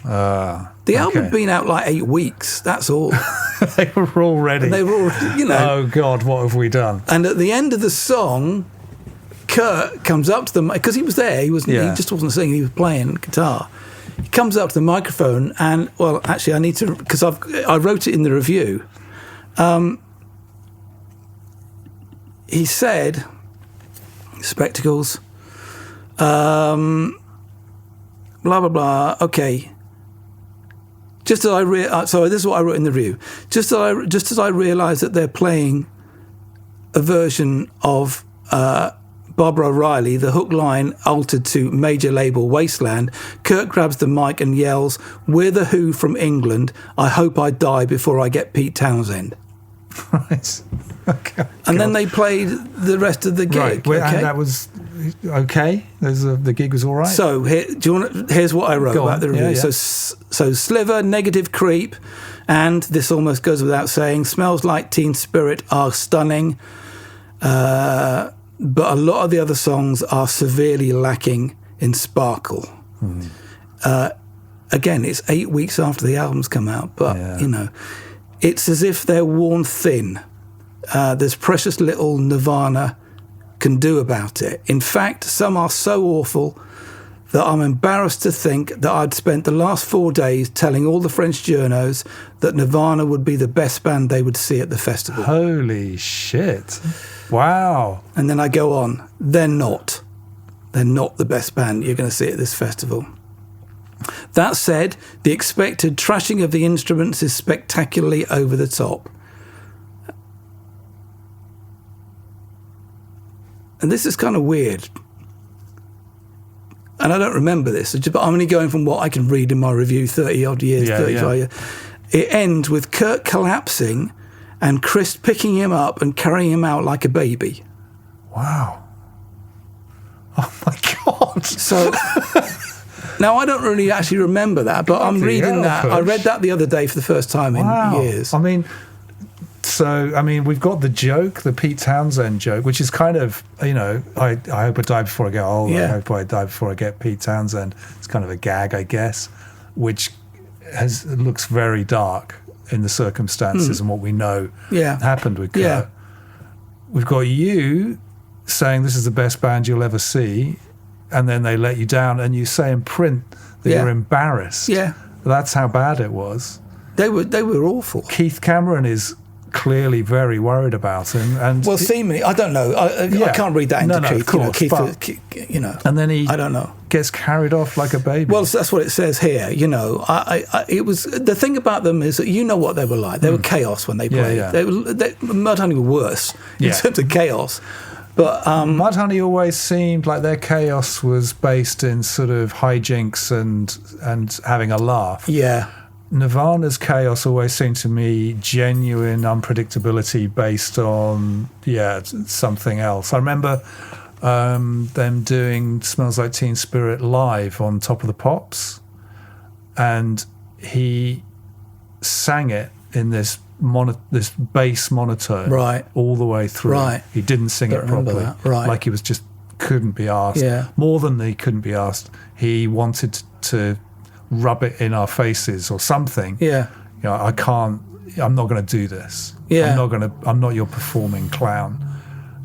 The album had been out like 8 weeks. That's all. They were all ready. And they were all, you know. Oh God, what have we done? And at the end of the song, Kurt comes up to them because he was there. He just wasn't singing. He was playing guitar. He comes up to the microphone, and actually, I need to, because I wrote it in the review. He said, spectacles, blah blah blah. Okay. Just as this is what I wrote in the review. Just as I realised that they're playing a version of Barbara O'Reilly, the hook line altered to major label wasteland, Kurt grabs the mic and yells, "We're the Who from England. I hope I die before I get Pete Townsend." Right. Okay. And then they played the rest of the gig. Right. Okay? And that was okay. The gig was all right. So here's what I wrote about the review. Yeah. So Sliver, Negative Creep, and this almost goes without saying, Smells Like Teen Spirit are stunning, but a lot of the other songs are severely lacking in sparkle. Again, it's 8 weeks after the album's come out, but it's as if they're worn thin. There's precious little Nirvana can do about it. In fact, some are so awful that I'm embarrassed to think that I'd spent the last 4 days telling all the French journos that Nirvana would be the best band they would see at the festival. Holy shit. Wow. And then I go on. They're not. They're not the best band you're going to see at this festival. That said, the expected trashing of the instruments is spectacularly over the top. And this is kind of weird. And I don't remember this, but I'm only going from what I can read in my review, 30-odd years, 35 years. It ends with Kurt collapsing and Chris picking him up and carrying him out like a baby. Wow. Oh, my God. So... Now, I don't really actually remember that, but I'm reading that. I read that the other day for the first time in years. I mean, So, I mean, we've got the joke, the Pete Townsend joke, which is kind of, you know, I hope I die before I get old. I hope I die before I get Pete Townsend. It's kind of a gag, I guess, which looks very dark in the circumstances and what we know happened with Kurt. Yeah. We've got you saying this is the best band you'll ever see, and then they let you down, and you say in print that you're embarrassed. Yeah. That's how bad it was. They were awful. Keith Cameron is clearly very worried about him, and seemingly, I don't know. I can't read that into Keith. Of course, Keith, you know, and then he, I don't know, gets carried off like a baby. Well, that's what it says here. You know, it was the thing about them is that you know what they were like. They were chaos when they played. Mudhoney were worse in terms of chaos. But Mudhoney always seemed like their chaos was based in sort of hijinks and having a laugh. Yeah. Nirvana's chaos always seemed to me genuine unpredictability based on something else. I remember them doing Smells Like Teen Spirit live on Top of the Pops, and he sang it in this bass monotone all the way through. Right. He didn't sing it properly. Like he was just couldn't be asked. Yeah. More than he couldn't be asked. He wanted to rub it in our faces or something. Yeah. You know, I'm not going to do this. Yeah. I'm not your performing clown.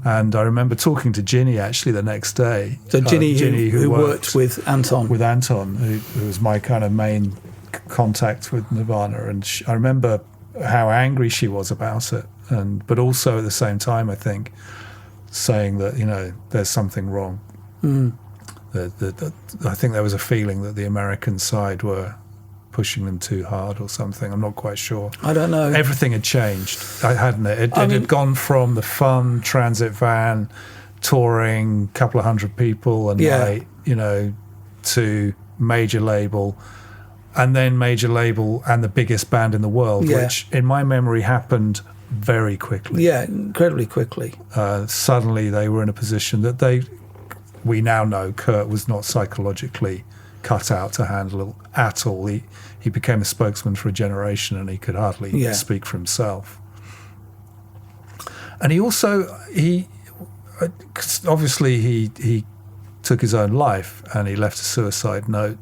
And I remember talking to Ginny actually the next day. So Ginny who worked with Anton. With Anton, who was my kind of main contact with Nirvana. And I remember how angry she was about it. But also at the same time, I think, saying that, you know, there's something wrong. I think there was a feeling that the American side were pushing them too hard or something. I'm not quite sure. I don't know. Everything had changed, hadn't it? It had gone from the fun transit van, touring, couple of hundred people a night, you know, to major label, and then major label and the biggest band in the world, which in my memory happened very quickly. Yeah, incredibly quickly. Suddenly they were in a position that we now know Kurt was not psychologically cut out to handle it at all. He became a spokesman for a generation, and he could hardly speak for himself. And he obviously he took his own life, and he left a suicide note.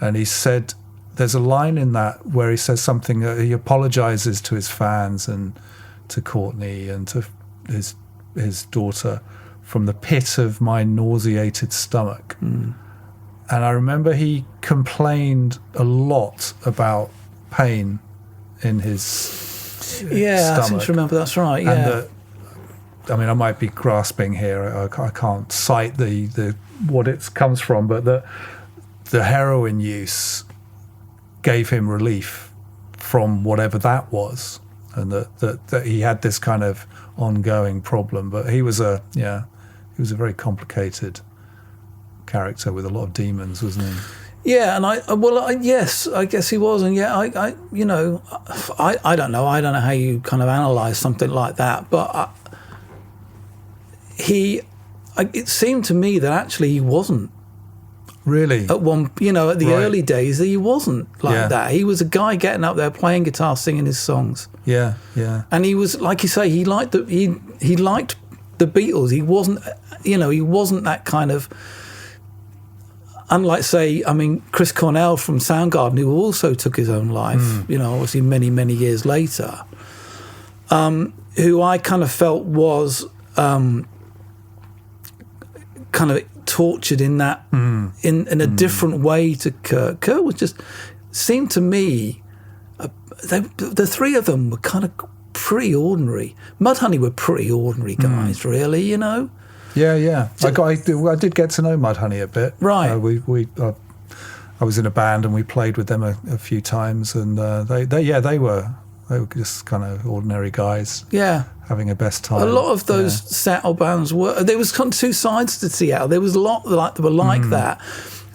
And he said, there's a line in that where he says something. He apologizes to his fans and to Courtney and to his daughter. From the pit of my nauseated stomach. And I remember he complained a lot about pain in his stomach. I seem to remember that's right, yeah. And I might be grasping here. I can't cite the what it comes from, but the heroin use gave him relief from whatever that was, and that he had this kind of ongoing problem. But he was a very complicated character with a lot of demons, wasn't he? Yeah, and yes, I guess he was, and I don't know. I don't know how you kind of analyse something like that, but it seemed to me that actually he wasn't. Really? At the early days, he wasn't like that. He was a guy getting up there, playing guitar, singing his songs. Yeah, yeah. And he was, like you say, he liked the Beatles. He wasn't, he wasn't that kind of, unlike, say, Chris Cornell from Soundgarden, who also took his own life, obviously many, many years later, who I kind of felt was kind of tortured in that, in a different way to Kurt. Kurt was just, seemed to me, the three of them were kind of pretty ordinary. Mudhoney were pretty ordinary guys, really, Yeah, yeah. I did get to know Mudhoney a bit. Right. I was in a band and we played with them a few times, and they were just kind of ordinary guys. Yeah. Having a best time. A lot of those Seattle bands were. There was kind of two sides to Seattle. There was a lot that were like that,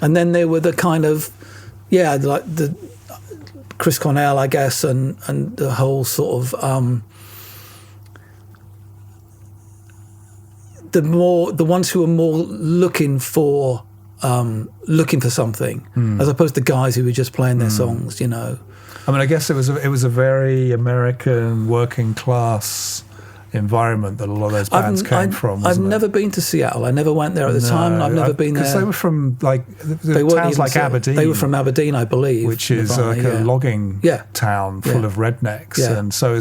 and then there were the kind of, like the Chris Cornell, I guess, and the whole sort of the ones who were more looking for looking for something, as opposed to guys who were just playing their songs, you know. I mean, I guess it was a very American working class environment that a lot of those bands came from. I've never been to Seattle. I never went there at the time, and I've never been there. Because they were from towns like Aberdeen. They were from Aberdeen, I believe. Which is like a logging town full of rednecks. Yeah. And so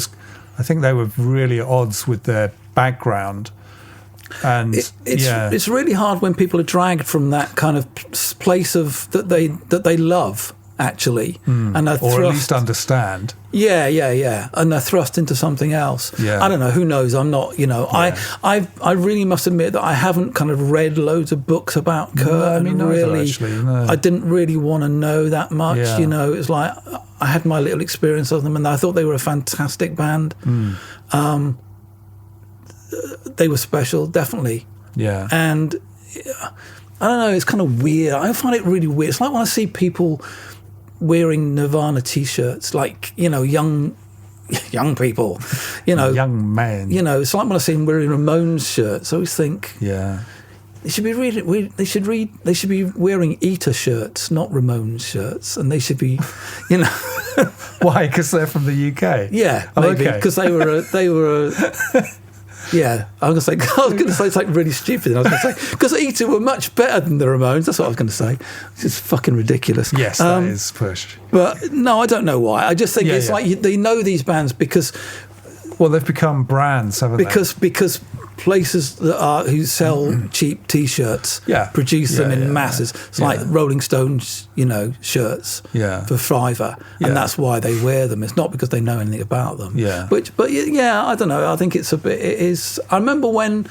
I think they were really at odds with their background. And it's really hard when people are dragged from that kind of place of that they love, actually, and are or at least understand. And they're thrust into something else. I don't know, who knows. I'm not, you know, I really must admit that I haven't kind of read loads of books about Kurt. No, I mean, really, actually, no. I didn't really want to know that much. You know, it's like I had my little experience of them, and I thought they were a fantastic band. They were special, definitely. Yeah. And I don't know, it's kind of weird. I find it really weird. It's like when I see people wearing Nirvana T-shirts, like, you know, young people, you know. Young men. You know, it's like when I see them wearing Ramones shirts. I always think... Yeah. They should be wearing Eater shirts, not Ramones shirts, and they should be, you know... Why? Because they're from the UK? Yeah, maybe, because they were yeah, I was going to say it's like really stupid. And I was going to say because Eater were much better than the Ramones. That's what I was going to say. It's just fucking ridiculous. Yes, that is push. But no, I don't know why. I just think it's like they know these bands because. Well, they've become brands, haven't they? Because places who sell cheap T-shirts produce them in masses. It's like Rolling Stones, you know, shirts for $5, and that's why they wear them. It's not because they know anything about them. Yeah. But I don't know. I think it's a bit. It is. I remember when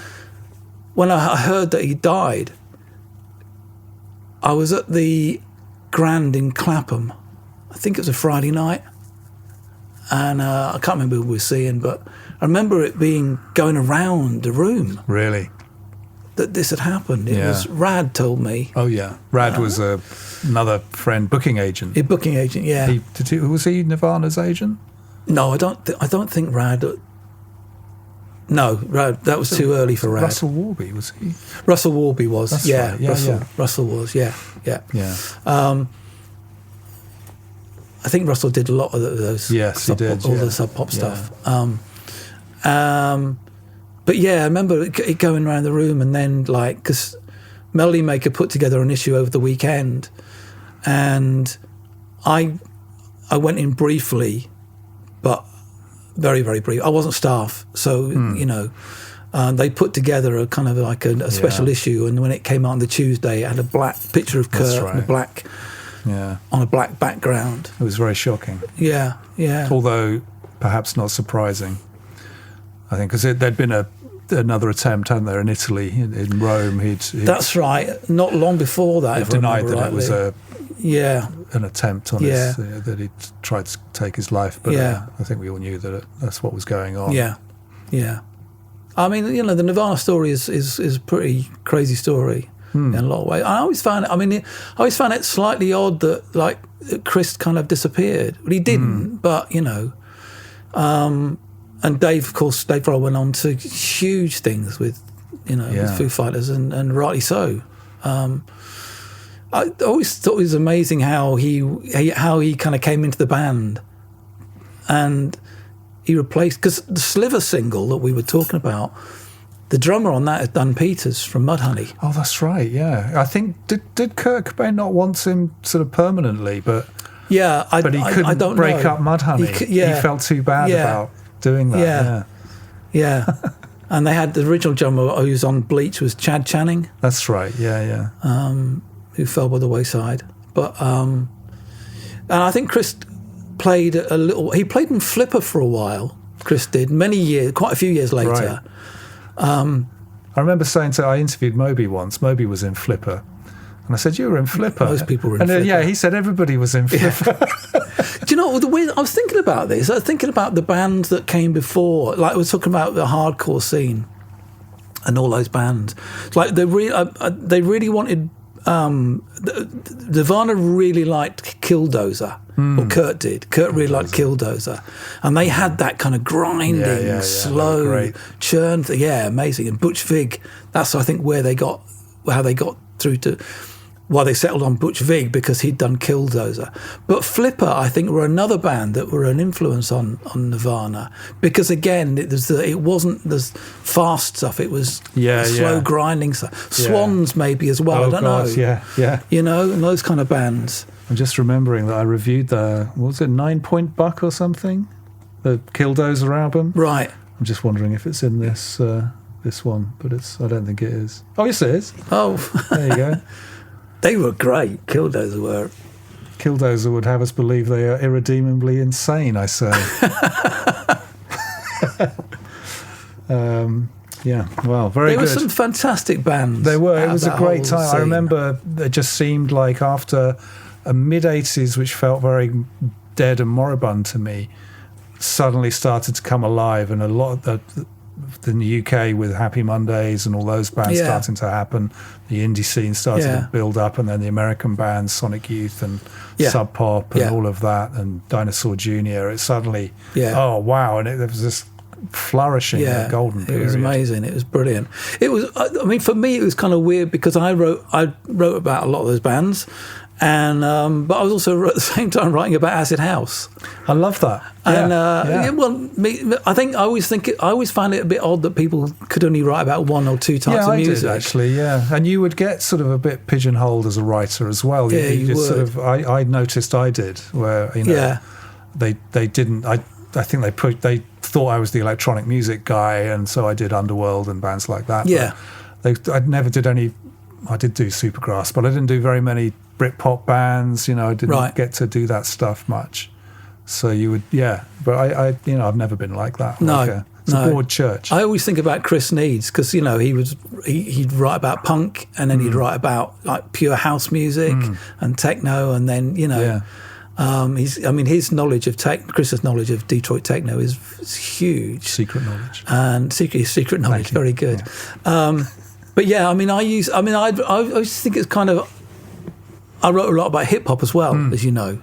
I heard that he died. I was at the Grand in Clapham. I think it was a Friday night. And I can't remember who we were seeing, but I remember it going around the room. Really? That this had happened. It was Rad told me. Oh yeah, Rad was another friend, booking agent. A booking agent, yeah. Was he Nirvana's agent? No, I don't think Rad. No, Rad. That was too early for Rad. Russell Warby was he? Russell Warby was. That's right. Russell was. Yeah. Yeah. I think Russell did a lot of those. Yes, he did. All the SubPop stuff. But yeah, I remember it going around the room, and then like because Melody Maker put together an issue over the weekend, and I went in briefly, but very, very brief. I wasn't staff, so you know. They put together a kind of like a special issue, and when it came out on the Tuesday, it had a black picture of Kurt on a black background. It was very shocking. Yeah. Although perhaps not surprising, I think, because there'd been another attempt, hadn't there, in Italy, in Rome. That's right. Not long before that, he denied that it was an attempt on his, that he tried to take his life. But I think we all knew that that's what was going on. Yeah. I mean, you know, the Nirvana story is a pretty crazy story. In a lot of ways. I always found it slightly odd that like Chris kind of disappeared. Well, he didn't, but you know, and Dave Grohl went on to huge things with, you know, with Foo Fighters, and rightly so. I always thought it was amazing how he kind of came into the band, and he replaced, because the Sliver single that we were talking about, the drummer on that is Dan Peters from Mudhoney. Oh, that's right. Yeah, I think did Kurt Cobain not want him sort of permanently, but he couldn't I don't break up Mudhoney. He felt too bad about doing that. Yeah. And they had the original drummer who was on Bleach was Chad Channing. That's right. Yeah. Who fell by the wayside, but and I think Chris played a little. He played in Flipper for a while. Chris did quite a few years later. Right. I remember saying I interviewed Moby once. Moby was in Flipper. And I said, you were in Flipper. Most people were in Flipper. Yeah, he said everybody was in Flipper. Do you know, the way I was thinking about this, I was thinking about the bands that came before. Like I was talking about the hardcore scene and all those bands. It's like they really wanted... Nirvana really liked Killdozer. Or Kurt did. Kurt really liked Killdozer. And they had that kind of grinding, slow churn. Amazing. And Butch Vig, that's I think how they got through to... why they settled on Butch Vig, because he'd done Killdozer. But Flipper, I think, were another band that were an influence on Nirvana, because again, it wasn't the fast stuff; it was slow grinding stuff. Swans maybe as well. I don't know. Yeah. You know, and those kind of bands. I'm just remembering that I reviewed what was it, 9 Point Buck or something, the Killdozer album. Right. I'm just wondering if it's in this one, but I don't think it is. Oh, yes, it is. Oh, there you go. They were great. Killdozer were. Killdozer would have us believe they are irredeemably insane, I say. Yeah, well, very good. There were some fantastic bands. They were. It was a great time. Scene. I remember it just seemed like after a mid-'80s, which felt very dead and moribund to me, suddenly started to come alive, and a lot of in the UK with Happy Mondays and all those bands starting to happen, the indie scene started to build up, and then the American bands, Sonic Youth and SubPop and all of that, and Dinosaur Jr. It suddenly, oh wow, and there was this flourishing golden period. It was amazing. It was brilliant. It was. I mean, for me, it was kind of weird because I wrote about a lot of those bands. And but I was also at the same time writing about Acid House. I love that. And I think I always find it a bit odd that people could only write about one or two types of music. Yeah, I did actually. Yeah, and you would get sort of a bit pigeonholed as a writer as well. Yeah, you just would. Sort of. I noticed I did where they didn't. I think they thought I was the electronic music guy, and so I did Underworld and bands like that. Yeah, I never did any. I did do Supergrass, but I didn't do very many Britpop bands. I didn't get to do that stuff much. So you would, but I've never been like that. No, it's a broad church. I always think about Chris Needs because he'd write about punk, and then he'd write about like pure house music and techno, and then his knowledge of Chris's knowledge of Detroit techno is huge. Secret knowledge. And secret knowledge, very good. Yeah. But I always think it's kind of. I wrote a lot about hip hop as well, as you know,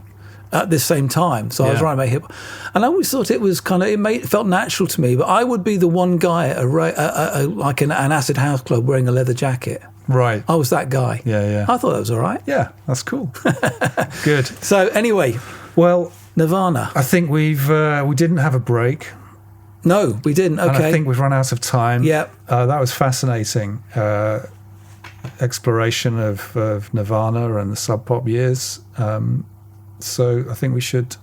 at the same time. So I was writing about hip hop, and I always thought it was kind of it felt natural to me. But I would be the one guy at like an acid house club wearing a leather jacket. Right. I was that guy. Yeah. I thought that was all right. Yeah, that's cool. Good. So anyway, well, Nirvana. I think we didn't have a break. No, we didn't. Okay. And I think we've run out of time. Yeah. That was fascinating. Exploration of Nirvana and the Sub-Pop years. So I think we should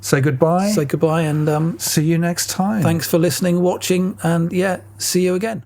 say goodbye. Say goodbye and see you next time. Thanks for listening, watching, and see you again.